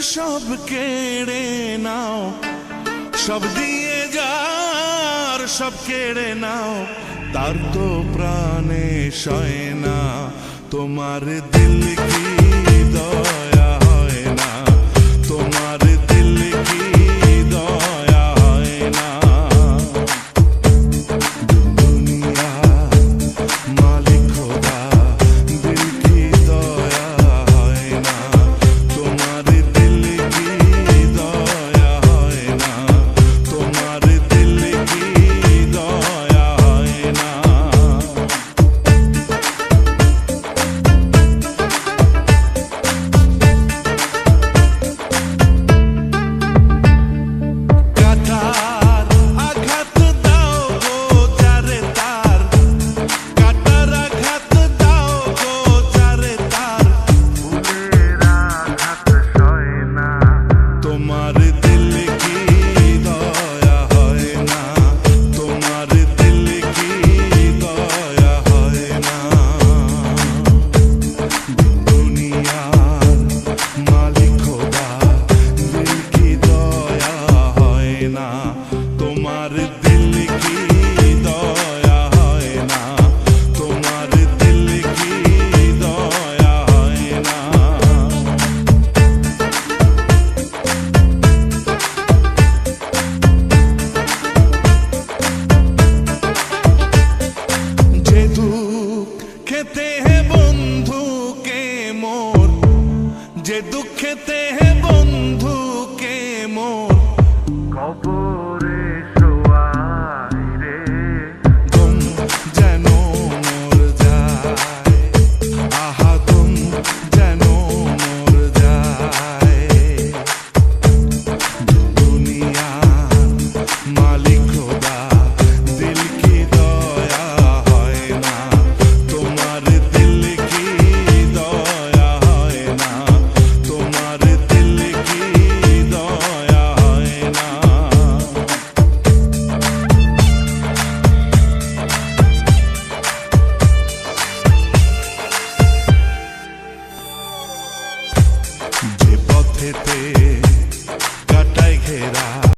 সব কেড়ে নাও, সব দিয়ে যার সব কেড়ে নাও, তার তো প্রাণে সয় না। তোমার দিল কি দয়া হয় না, তোমার দিল কি দয়া হয় না। দুনিয়া মালিক খোদা, দিল কি দয়া হয় না, তোমার দিল কি দয়া হয় না, তোমার দিল কি দয়া হয় না। তোমার দিল কি দয়া হয় না, তোমার দিল কি দয়া হয় না। যে দুঃখেতে হে বন্ধু কে মোর, যে দুঃখেতে হে বন্ধু কে মোর, কবর